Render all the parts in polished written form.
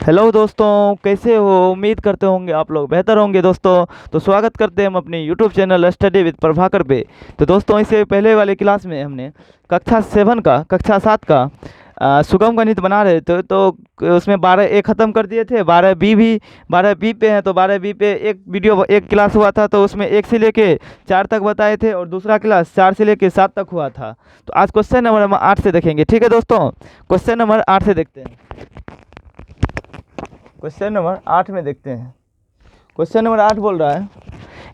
Hello दोस्तों, कैसे हो? उम्मीद करते होंगे आप लोग बेहतर होंगे दोस्तों। तो स्वागत करते हैं हम अपने YouTube channel study with Prabhakar पे। तो दोस्तों, इससे पहले वाले क्लास में हमने कक्षा 7 का सुगम गणित बना रहे थे। तो उसमें 12 ए ख़त्म कर दिए थे, 12 बी पे हैं। तो 12 बी पे एक क्लास हुआ था, तो उसमें 1 से लेके 4 तक बताए थे, और दूसरा क्लास 4 से लेके 7 तक हुआ था। तो आज क्वेश्चन नंबर हम 8 से देखेंगे। ठीक है दोस्तों, क्वेश्चन नंबर 8 से देखते हैं। क्वेश्चन नंबर 8 में देखते हैं। क्वेश्चन नंबर 8 बोल रहा है,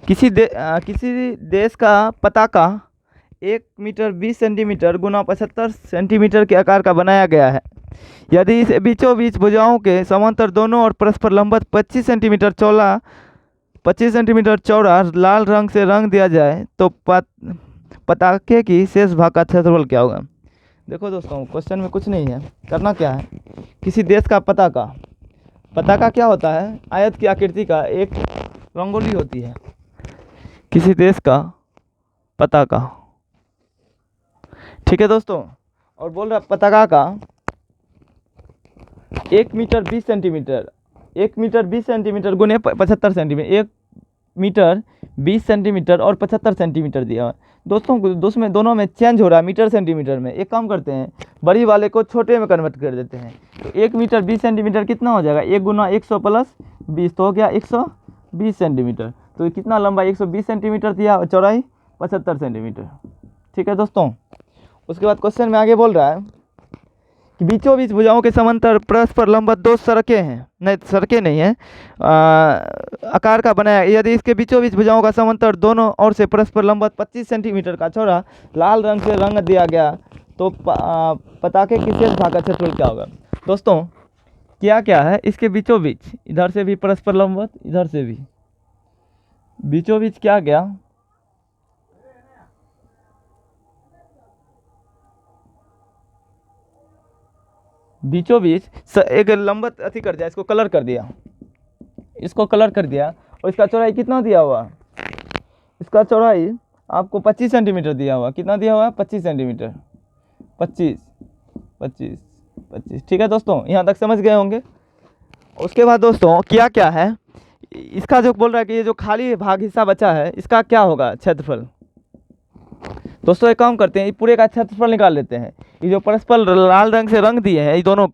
किसी देश का पताका 1 मीटर 20 सेंटीमीटर गुना 75 सेंटीमीटर के आकार का बनाया गया है। यदि इसे बीचों बीच भुजाओं के समांतर दोनों और परस्पर लंबवत 25 सेंटीमीटर चौड़ा लाल रंग से रंग दिया जाए तो पताके की शेष भाग का क्षेत्रफल क्या होगा? देखो दोस्तों, क्वेश्चन में कुछ नहीं है, करना क्या है। किसी देश का पताका क्या होता है? आयत की आकृति का एक रंगोली होती है। किसी देश का पताका, ठीक है दोस्तों। और बोल रहा पताका का 1 मीटर 20 सेंटीमीटर गुने 75 सेंटीमीटर, 1 मीटर 20 सेंटीमीटर और 75 सेंटीमीटर दिया है दोस्तों। दोनों में चेंज हो रहा है मीटर सेंटीमीटर में। एक काम करते हैं, बड़ी वाले को छोटे में कन्वर्ट कर देते हैं। तो 1 मीटर 20 सेंटीमीटर कितना हो जाएगा? 1 गुना 100 प्लस 20 तो हो गया 120 सेंटीमीटर। तो ये कितना लंबा 120 सेंटीमीटर दिया और चौड़ाई 75 सेंटीमीटर। ठीक है दोस्तों, उसके बाद क्वेश्चन में आगे बोल रहा है कि बीचों बीच भुजाओं के समांतर परस्पर लंबवत 2 सड़कें हैं, नहीं सड़कें नहीं है, आकार का बनाया। यदि इसके बीचों बीच भुजाओं का समांतर दोनों ओर से परस्पर लंबवत 25 सेंटीमीटर का चौड़ा लाल रंग से रंग दिया गया तो पताके की शेष भाग का क्षेत्रफल क्या होगा? दोस्तों, क्या है इसके बीचों बीच, इधर से भी परस्पर लंबवत, इधर से भी बीचों बीच क्या गया? बीचों बीच एक लंबवत अति कर दिया, इसको कलर कर दिया, और इसका चौड़ाई कितना दिया हुआ? इसका चौड़ाई आपको 25 सेंटीमीटर दिया हुआ। कितना दिया हुआ है? 25 सेंटीमीटर। 25। ठीक है दोस्तों, यहाँ तक समझ गए होंगे। उसके बाद दोस्तों क्या है, इसका जो बोल रहा है कि ये जो खाली भाग हिस्सा बचा है, इसका क्या होगा क्षेत्रफल? दोस्तों, एक काम करते हैं, ये पूरे का क्षेत्रफल निकाल लेते हैं। ये जो परस्पर लाल रंग से रंग दिए हैं, ये दोनों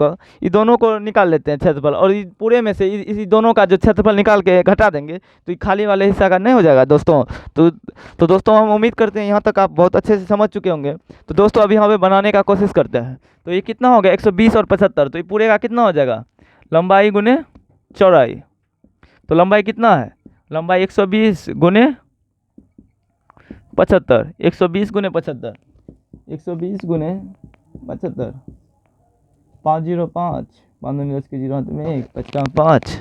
को निकाल लेते हैं क्षेत्रफल, और ये पूरे में से इसी दोनों का जो क्षेत्रफल निकाल के घटा देंगे तो ये खाली वाले हिस्सा का नहीं हो जाएगा दोस्तों। तो दोस्तों, हम उम्मीद करते हैं यहाँ तक आप बहुत अच्छे से समझ चुके होंगे। तो दोस्तों, अभी यहाँ पे बनाने का कोशिश करते हैं। तो ये कितना हो गया? 120 और 75, तो ये पूरे का कितना हो जाएगा? लंबाई गुने चौड़ाई। तो लंबाई कितना है? लंबाई 120 गुने 75, 120 गुने 75, 120 गुने 75, 505, 5 दूनी 10 के 0 हाथ में 1, 5 5,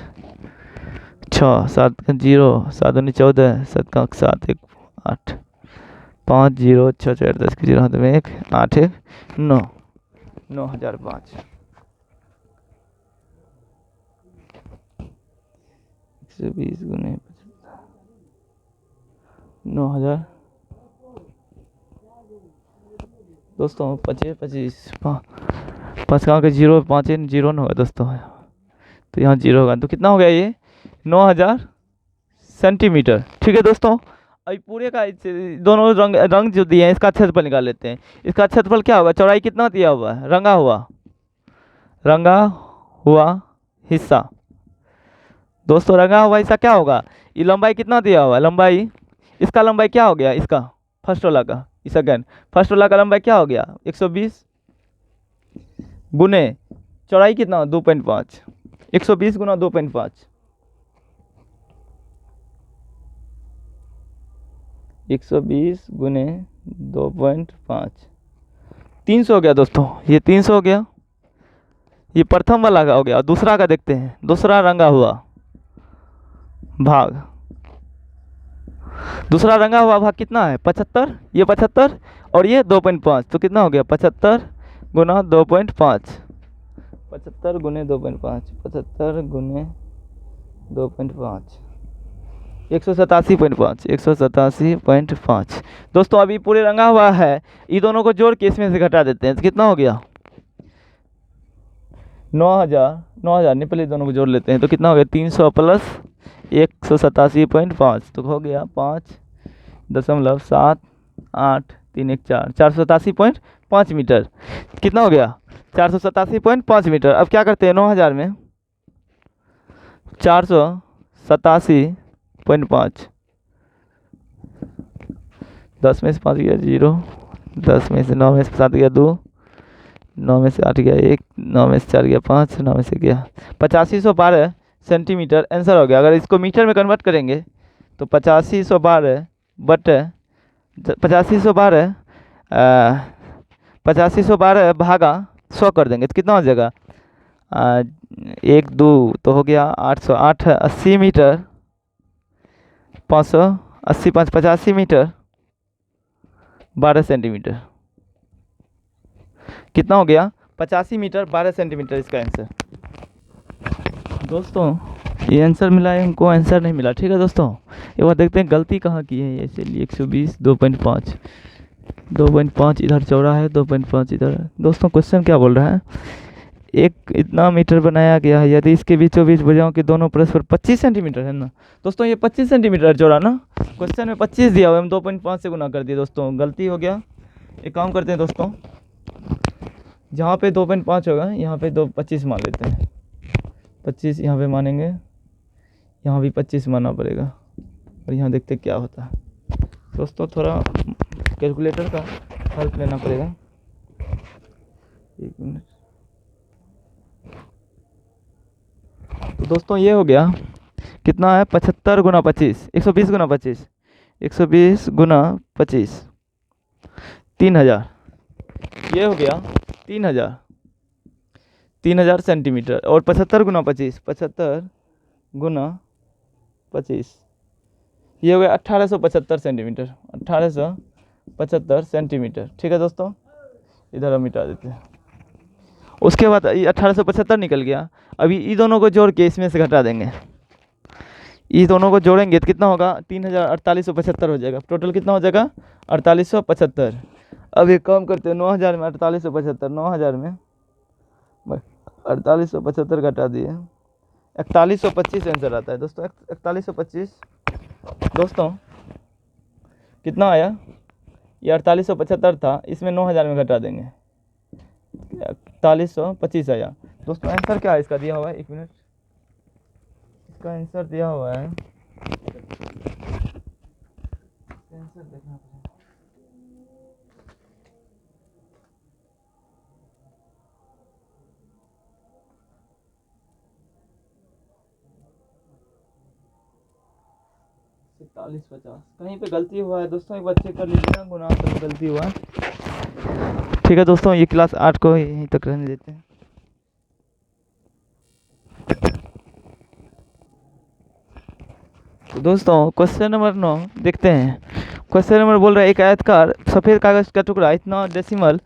6 7 का 0, 7 दूनी 14, 7 का 7 1 8, 5 0 6 4 10 के 0 हाथ में 1, 8 1 9, 9005, 120 गुने 9000 दोस्तों। 25 5 का 0, 5 0 न होगा दोस्तों, तो यहाँ 0 होगा। तो कितना हो गया? ये 9000 सेंटीमीटर। ठीक है दोस्तों, अभी पूरे का दोनों रंग जो दिए हैं, इसका क्षेत्रफल निकाल लेते हैं। इसका क्षेत्रफल क्या होगा? चौड़ाई कितना दिया हुआ है? रंगा हुआ हिस्सा। दोस्तों, रंगा हुआ हिस्सा क्या होगा? ये लंबाई कितना दिया हुआ है? इसका लंबाई क्या हो गया? इसका फर्स्ट वाला का, फर्स्ट वाला का लंबाई क्या हो गया? 120 गुने चौड़ाई कितना? 2.5, 120 गुना 2.5, 120 गुने 2.5, 300 हो गया दोस्तों। ये 300 हो गया। ये प्रथम वाला का हो गया। और दूसरा का देखते हैं, दूसरा रंगा हुआ भाग। दूसरा रंगा हुआ भाग कितना है? 75। ये 75 और ये 2.5, तो कितना हो गया? 75 गुना 2.5, 75 गुने 2.5, 75 गुने 2.5, 187.5, 187.5। दोस्तों, अभी पूरे रंगा हुआ है, ये दोनों को जोड़ के इसमें से घटा देते हैं। तो कितना हो गया? 9,000 नहीं, पहले दोनों को जोड़ लेते हैं। तो कितना हो गया 300 प्लस 187.5, तो हो गया 5.78314, 487.5 मीटर। कितना हो गया 487.5 मीटर। अब क्या करते हैं 9,000 में 487.5, 10 में से 5 गया 0, 10 में से 9 में से 7 गया 2, 9 में से 8 गया 1, 9 में से 4 गया 5, 9 में से गया 8512 सेंटीमीटर आंसर हो गया। अगर इसको मीटर में कन्वर्ट करेंगे तो 8512 बट 8512 8512 भागा 100 कर देंगे तो कितना हो जाएगा 1 2, तो हो गया 808 80 मीटर, 580 5 85 मीटर 12 सेंटीमीटर। कितना हो गया 85 मीटर 12 सेंटीमीटर इसका आंसर। दोस्तों ये आंसर मिला है, हमको आंसर नहीं मिला। ठीक है दोस्तों, एक बार देखते हैं गलती कहाँ की है। ये चलिए 120 2.5 इधर चौड़ा है, 2.5 इधर है। दोस्तों क्वेश्चन क्या बोल रहा है, एक इतना मीटर बनाया गया है, यदि इसके बीचों बीच भुजाओं के दोनों परस्पर 25 सेंटीमीटर है ना। दोस्तों ये 25 सेंटीमीटर चौड़ा ना, क्वेश्चन में 25 दिया हुआ है, हम 2.5 से गुना कर दिए। दोस्तों गलती हो गया, एक काम करते हैं दोस्तों, जहाँ पे 2.5 होगा यहाँ पे 25 मान लेते हैं। 25 यहाँ पे मानेंगे, यहाँ भी 25 मानना पड़ेगा, और यहाँ देखते क्या होता है। दोस्तों थोड़ा कैलकुलेटर का हेल्प लेना पड़ेगा, 1 मिनट। तो दोस्तों ये हो गया कितना है 75 गुना 25, 120 गुना 25, 120 गुना 25 3000। ये हो गया 3000 सेंटीमीटर, और 75 गुना 25, 75 गुना 25 ये हो गया 1875 सेंटीमीटर, 1875 सेंटीमीटर। ठीक है दोस्तों, इधर हम मिटा देते हैं। उसके बाद ये 1875 निकल गया। अभी ये दोनों को जोड़ के इसमें से घटा देंगे, ये दोनों को जोड़ेंगे तो कितना होगा 3875 हो जाएगा। टोटल कितना हो जाएगा 4875। अब एक काम करते हैं 9000 में 4875, 9000 में 4875 घटा दिए 4125 आंसर आता है दोस्तों। 4125 दोस्तों कितना आया, ये 4875 था, इसमें 9000 में घटा देंगे 4125 आया। दोस्तों आंसर क्या है इसका दिया हुआ है, 1 मिनट, इसका आंसर दिया हुआ है, आंसर देखना पड़ेगा। चालीस 50 कहीं पे गलती हुआ है दोस्तों, एक बार चेक कर लीजिएगा, गुना में गलती हुआ है। ठीक है दोस्तों, ये क्लास 8 को यहीं तक रहने देते हैं। तो दोस्तों क्वेश्चन नंबर 9 देखते हैं। क्वेश्चन नंबर बोल रहा है एक आयतकार सफ़ेद कागज़ का टुकड़ा इतना डेसिमल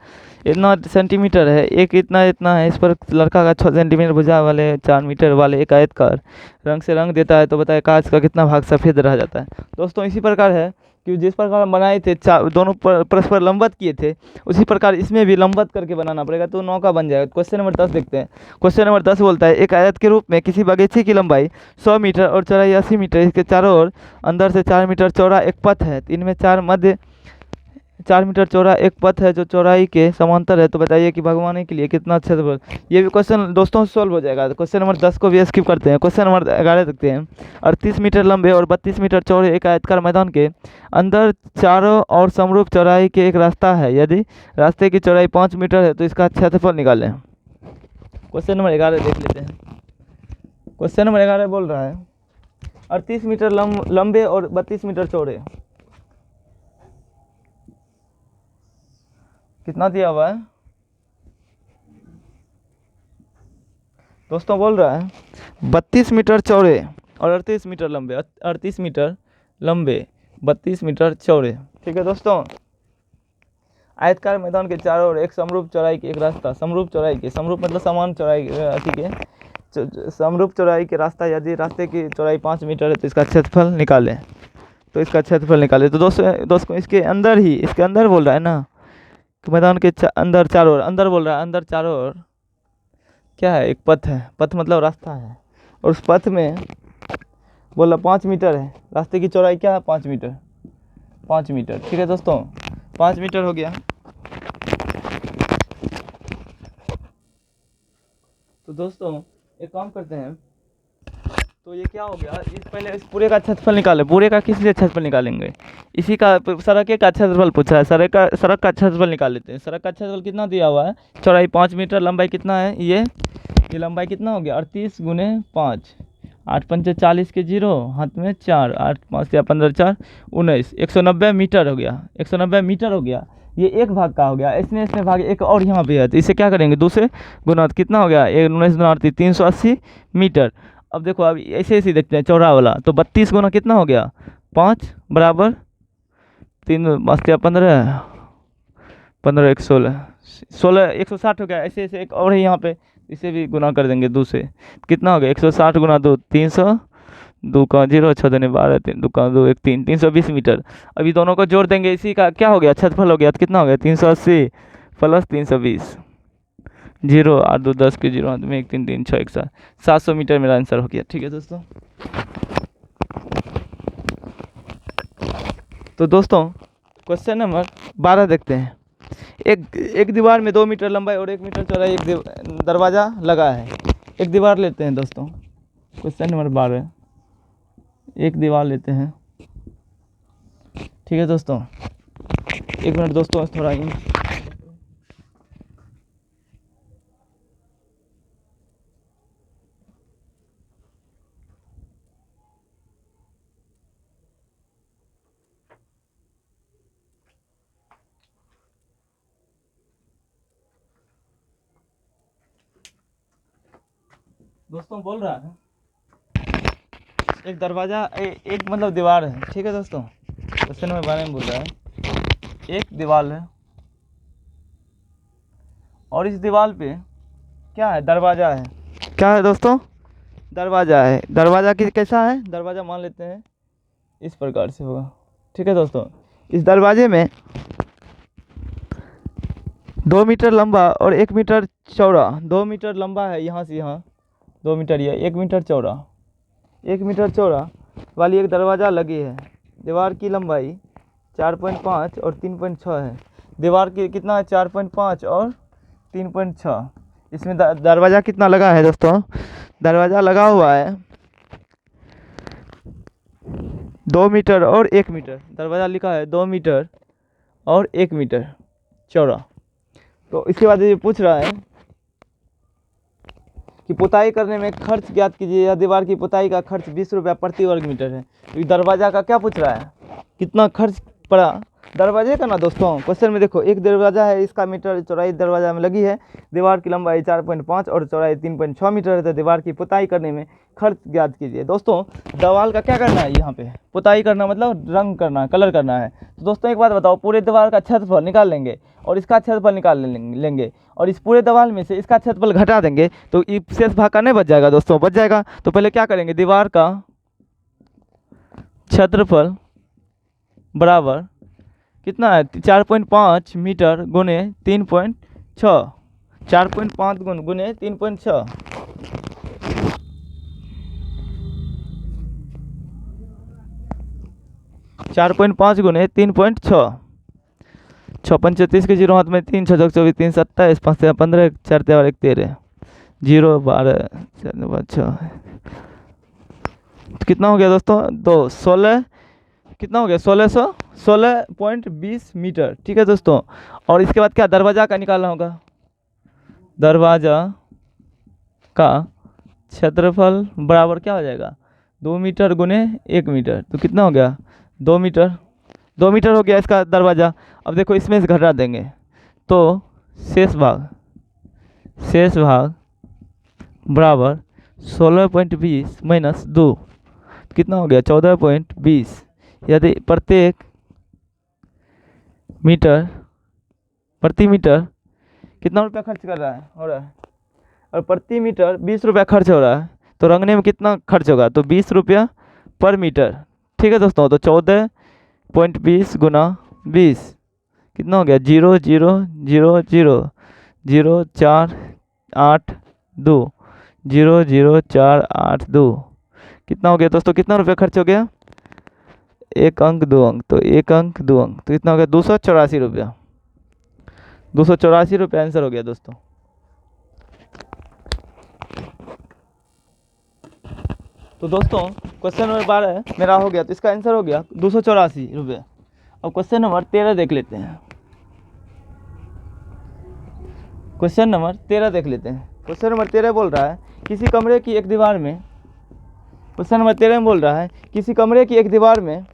इतना सेंटीमीटर है, एक इतना है, इस पर लड़का का 6 सेंटीमीटर भुजा वाले 4 मीटर वाले एक आयतकार रंग से रंग देता है, तो बताए कागज का कितना भाग सफ़ेद रह जाता है। दोस्तों इसी प्रकार है कि जिस प्रकार हम बनाए थे दोनों परस्पर लंबवत किए थे, उसी प्रकार इसमें भी लंबवत करके बनाना पड़ेगा, तो 9 का बन जाएगा। क्वेश्चन नंबर 10 देखते हैं। क्वेश्चन नंबर 10 बोलता है एक आयत के रूप में किसी बगीचे की लंबाई 100 मीटर और चौड़ाई 80 मीटर, इसके चारों ओर अंदर से 4 मीटर चौड़ा एक पथ है, इनमें 4 मीटर चौड़ा एक पथ है जो चौड़ाई के समांतर है, तो बताइए कि भगवान के लिए कितना क्षेत्रफल। ये भी क्वेश्चन दोस्तों सॉल्व हो जाएगा। क्वेश्चन नंबर 10 को भी स्किप करते हैं। क्वेश्चन नंबर 11 देखते हैं। 38 मीटर लंबे और 32 मीटर चौड़े एक आयताकार मैदान के अंदर चारों और समरूप चौड़ाई के एक रास्ता है, यदि रास्ते की चौड़ाई 5 मीटर है तो इसका क्षेत्रफल निकालें। क्वेश्चन नंबर 11 देख लेते हैं। क्वेश्चन नंबर 11 बोल रहा है 38 मीटर लंबे और 32 मीटर चौड़े, कितना दिया हुआ है दोस्तों, बोल रहा है 32 मीटर चौड़े और 38 मीटर लंबे, 38 मीटर लंबे 32 मीटर चौड़े। ठीक है दोस्तों, आयतकार मैदान के चारों ओर एक समरूप चौड़ाई के एक रास्ता, समरूप चौड़ाई के, समरूप मतलब समान चौड़ाई के समरूप चौड़ाई के रास्ता, यदि रास्ते की चौड़ाई 5 मीटर है तो इसका क्षेत्रफल निकालें। तो इसका क्षेत्रफल निकालें। तो दोस्तों इसके अंदर बोल रहा है ना, मैदान के अंदर चारों ओर, अंदर बोल रहा है, अंदर चारों ओर क्या है, एक पथ है, पथ मतलब रास्ता है, और उस पथ में बोला 5 मीटर है, रास्ते की चौड़ाई क्या है, 5 मीटर, 5 मीटर। ठीक है दोस्तों, 5 मीटर हो गया। तो दोस्तों एक काम करते हैं, तो ये क्या हो गया, इस पहले इस पूरे का क्षेत्रफल निकालें। पूरे का किस लिए क्षेत्रफल निकालेंगे, इसी का सड़क का क्षेत्रफल पूछा है, सड़क का क्षेत्रफल निकाल लेते हैं। सड़क का क्षेत्रफल कितना दिया हुआ है, चौड़ाई 5 मीटर, लंबाई कितना है, ये लंबाई कितना हो गया 38 गुने 5, 8 पंचे 40 के 0, हाथ में 4, 8 5 या 15 4 19, 190 मीटर हो गया, 190 मीटर हो गया। ये एक भाग का हो गया, इसमें भाग एक और यहाँ पे है, तो इसे क्या करेंगे, 2 से गुना, तो कितना हो गया 19 गुना 38 380 मीटर। अब देखो, अब ऐसे ऐसे देखते हैं चौड़ा वाला, तो 32 गुना कितना हो गया 5 बराबर 3 5 या 15 15 1 16 16 160 हो गया। ऐसे ऐसे एक और है यहाँ पे, इसे भी गुना कर देंगे 2 से, कितना हो गया 160 गुना 2 300, 2 का 0 6 दूनी 12 3 2 का 2 1 3 320 मीटर। अभी दोनों को जोड़ देंगे, इसी का क्या हो गया क्षेत्रफल हो गया, तो कितना हो गया 380 प्लस 320, 0 8 2 10 के 0 हाथ में 1 3 3 6 1 7, 700 मीटर मेरा आंसर हो गया। ठीक है दोस्तों, तो दोस्तों क्वेश्चन नंबर 12 देखते हैं। एक दीवार में 2 मीटर लंबाई और 1 मीटर चौड़ाई एक दरवाज़ा लगा है। एक दीवार लेते हैं दोस्तों, क्वेश्चन नंबर 12, एक दीवार लेते हैं। ठीक है दोस्तों, 1 मिनट दोस्तों, थोड़ा दोस्तों बोल रहा है, एक दरवाज़ा एक मतलब दीवार है। ठीक है दोस्तों, क्वेश्चन नंबर 12 में बोल रहा है एक दीवार है, और इस दीवार पे क्या है, दरवाज़ा है। क्या है दोस्तों, दरवाज़ा है। दरवाज़ा कैसा है, दरवाज़ा मान लेते हैं इस प्रकार से होगा। ठीक है दोस्तों, इस दरवाजे में 2 मीटर लंबा और 1 मीटर चौड़ा, 2 मीटर लंबा है यहाँ से यहाँ 2 मीटर, या 1 मीटर चौड़ा, 1 मीटर चौड़ा वाली एक दरवाज़ा लगी है। दीवार की लंबाई 4.5 और 3.6 है। दीवार की कितना है, 4.5 और 3.6। इसमें दरवाज़ा कितना लगा है दोस्तों, दरवाज़ा लगा हुआ है 2 मीटर और 1 मीटर। दरवाज़ा लिखा है 2 मीटर और 1 मीटर चौड़ा। तो इसके बाद ये पूछ रहा है कि पुताई करने में खर्च ज्ञात कीजिए। या दीवार की पुताई का खर्च 20 रुपया प्रति वर्ग मीटर है। तो दरवाज़ा का क्या पूछ रहा है, कितना खर्च पड़ा दरवाजे का ना दोस्तों। क्वेश्चन में देखो, एक दरवाज़ा है, इसका मीटर चौड़ाई दरवाज़ा में लगी है, दीवार की लंबाई 4.5 और चौड़ाई 3.6 मीटर है। तो दीवार की पुताई करने में खर्च ज्ञात कीजिए। दोस्तों दीवार का क्या करना है, यहाँ पे पुताई करना मतलब रंग करना, कलर करना है। तो दोस्तों एक बात बताओ, पूरे दीवार का क्षेत्रफल निकाल लेंगे और इसका क्षेत्रफल निकाल लेंगे और इस पूरे दीवार में से इसका क्षेत्रफल घटा देंगे, तो शेष भाग का नहीं बच जाएगा दोस्तों, बच जाएगा। तो पहले क्या करेंगे, दीवार का क्षेत्रफल बराबर कितना है, 4.5 मीटर गुने 3.6, 4.5 गुने 3.6, 4.5 गुने 3.6, 6 पंचे 30 के 0 हाथ में 3, 6 24 3 27, 5 15, 4 1 13, 0 12 4 6, तो कितना हो गया दोस्तों, 2 16, कितना हो गया 1620 मीटर। ठीक है दोस्तों, और इसके बाद क्या दरवाज़ा का निकालना होगा, दरवाज़ा का क्षेत्रफल बराबर क्या हो जाएगा, 2 मीटर गुने 1 मीटर, तो कितना हो गया 2 मीटर, 2 मीटर हो गया इसका दरवाज़ा। अब देखो इसमें से घटा देंगे तो शेष भाग बराबर 16.20 माइनस 2, कितना हो गया 14.20। यदि प्रत्येक मीटर प्रति मीटर कितना रुपया खर्च कर रहा है, हो रहा है, और प्रति मीटर 20 रुपया खर्च हो रहा है, तो रंगने में कितना खर्च होगा, तो 20 रुपया पर मीटर। ठीक है दोस्तों, तो 14.20 गुना 20 कितना हो गया 0 0 0 0 0 4 8 2 00482 कितना हो गया दोस्तों? कितना रुपया खर्च हो गया? एक अंक दो अंक, तो एक अंक दो अंक, तो कितना हो गया? 284 रुपया। 284 रुपया आंसर हो गया दोस्तों। तो दोस्तों क्वेश्चन नंबर 12 मेरा हो गया, तो इसका आंसर हो गया 284 रुपये। अब क्वेश्चन नंबर 13 देख लेते हैं। क्वेश्चन नंबर 13 देख लेते हैं। क्वेश्चन नंबर 13 बोल रहा है किसी कमरे की एक दीवार में, क्वेश्चन नंबर 13 में बोल रहा है किसी कमरे की एक दीवार में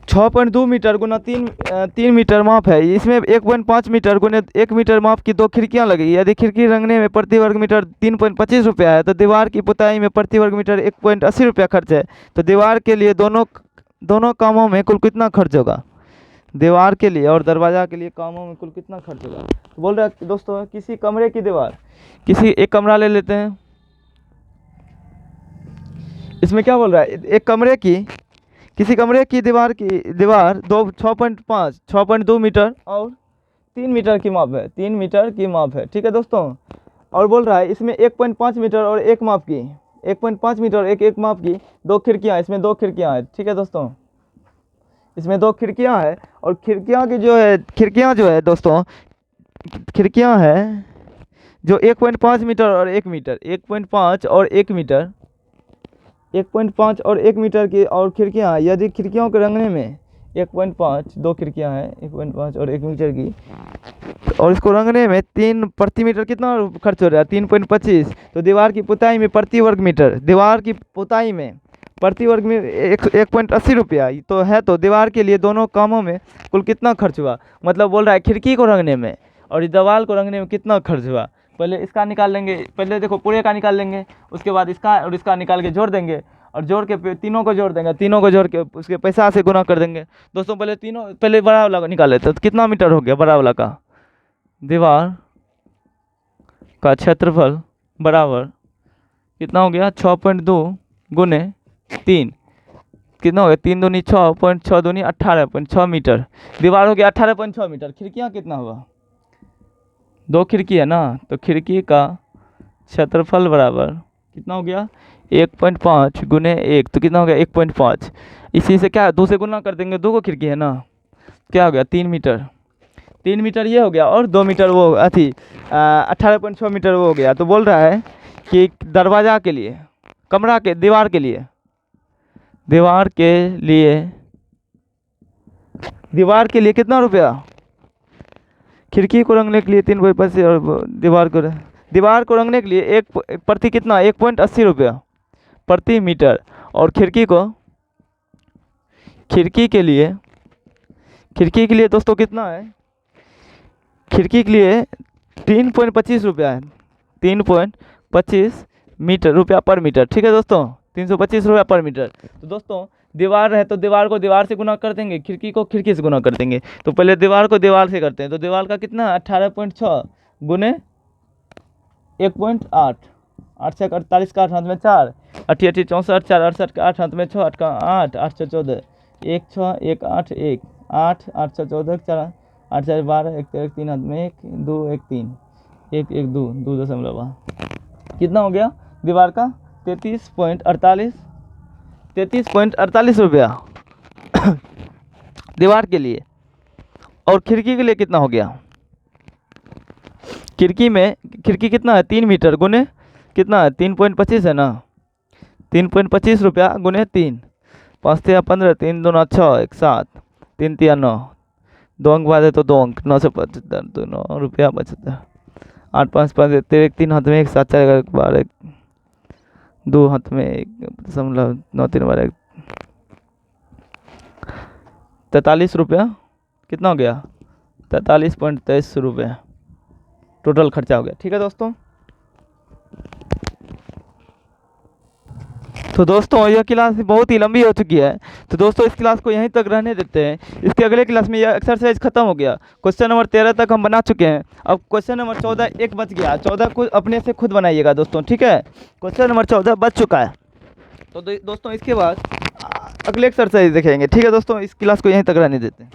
6.2 मीटर गुना 3 मीटर माप है। इसमें 1.5 मीटर गुने 1 मीटर माप की 2 खिड़कियां लगी। यदि खिड़की रंगने में प्रति वर्ग मीटर 3.25 रुपया है, तो दीवार की पुताई में प्रति वर्ग मीटर 1.80 रुपया खर्च है। तो दीवार के लिए दोनों कामों में कुल कितना खर्च होगा? दीवार के लिए और दरवाज़ा के लिए कामों में कुल कितना खर्च होगा? तो बोल रहा है दोस्तों किसी कमरे की दीवार, एक कमरा ले लेते हैं। इसमें क्या बोल रहा है? किसी कमरे की दीवार 6.2 मीटर और 3 मीटर की माप है, 3 मीटर की माप है, ठीक है दोस्तों। और बोल रहा है इसमें 1.5 मीटर और 1 माप की 1.5 मीटर और एक माप की 2 खिड़कियाँ, इसमें 2 खिड़कियाँ हैं, ठीक है दोस्तों। इसमें 2 खिड़कियाँ हैं और खिड़कियाँ जो है दोस्तों, खिड़कियाँ हैं जो 1.5 मीटर और 1 मीटर, 1.5 और 1 मीटर, 1.5 और 1 मीटर की और खिड़कियाँ। यदि खिड़कियों के रंगने में 1.5 2 खिड़कियाँ हैं 1.5 और 1 मीटर की, और इसको रंगने में 3 प्रति मीटर कितना खर्च हो रहा है? 3.25। तो दीवार की पुताई में प्रति वर्ग मीटर, दीवार की पुताई में प्रति वर्ग में 1.80 रुपया तो है। तो दीवार के लिए दोनों कामों में कुल कितना खर्च हुआ? मतलब बोल रहा है खिड़की को रंगने में और दीवार को रंगने में कितना खर्च हुआ। पहले इसका निकाल लेंगे, पहले देखो पूरे का निकाल लेंगे, उसके बाद इसका और इसका निकाल के जोड़ देंगे, और जोड़ के तीनों को जोड़ देंगे, तीनों को जोड़ के उसके पैसा से गुना कर देंगे दोस्तों। पहले बड़ा वाला निकाल लेते हैं। तो कितना मीटर हो गया बड़ा वाला का? दीवार का क्षेत्रफल बराबर कितना हो गया? 6.2 गुने 3, कितना हो गया? 3 दूनी 6.6 दूनी 18.6 मीटर। दीवार हो गया 18.6 मीटर। खिड़कियाँ कितना होगा? 2 खिड़की है ना, तो खिड़की का क्षेत्रफल बराबर कितना हो गया? 1.5 गुने 1, तो कितना हो गया? 1.5। इसी से क्या 2 से गुना कर देंगे, 2 को खिड़की है ना, क्या हो गया? 3 मीटर। 3 मीटर ये हो गया और 2 मीटर वो 18.6 मीटर वो हो गया। तो बोल रहा है कि दरवाज़ा के लिए, दीवार के लिए कितना रुपया? खिड़की को रंगने के लिए 3.25 और दीवार को रंगने के लिए एक प्रति कितना? 1.80 रुपया प्रति मीटर। और खिड़की के लिए दोस्तों कितना है? खिड़की के लिए 3.25 रुपया है, 3.25 रुपया पर मीटर, ठीक है दोस्तों, 325 रुपया पर मीटर। तो दोस्तों दीवार है तो दीवार को दीवार से गुना कर देंगे, खिड़की को खिड़की से गुना कर देंगे। तो पहले दीवार को दीवार से करते हैं। तो दीवार का कितना? 18.6 गुने 1.8, 8 से 48 का 8 हाथ में 4, 8 8 64 4 68 का 8 हाथ में 6, 8 का 8, 8 6 14, 1 6 1 8 1 8 8 6 14 4 8 4 12 1 3 3 हाथ में 1 2 1 3 1 1 2 2.8 कितना हो गया दीवार का? 33.48 रुपया दीवार के लिए। और खिड़की के लिए कितना हो गया? खिड़की कितना है? 3 मीटर गुने कितना है? 3.25 है ना, 3.25 रुपया गुने 3, 5 3 15, 3 2 6 1 7, 3 3 9, 2 अंक बाद है तो 2 अंक, 975, 2 9 रुपया 75, 8 5 5 1 3 हाथ में 1 7 4 12 2 हाथ में 1.9 3 12 43 रुपया कितना हो गया? 43.23 रुपये टोटल खर्चा हो गया, ठीक है दोस्तों। तो दोस्तों यह क्लास बहुत ही लंबी हो चुकी है, तो दोस्तों इस क्लास को यहीं तक रहने देते हैं। इसके अगले क्लास में यह एक्सरसाइज खत्म हो गया। क्वेश्चन नंबर 13 तक हम बना चुके हैं। अब क्वेश्चन नंबर 14 एक बच गया, 14 को अपने से खुद बनाइएगा दोस्तों, ठीक है। क्वेश्चन नंबर 14 बच चुका है। तो दोस्तों इसके बाद अगले एक्सरसाइज देखेंगे, ठीक है दोस्तों। इस क्लास को यहीं तक रहने देते हैं।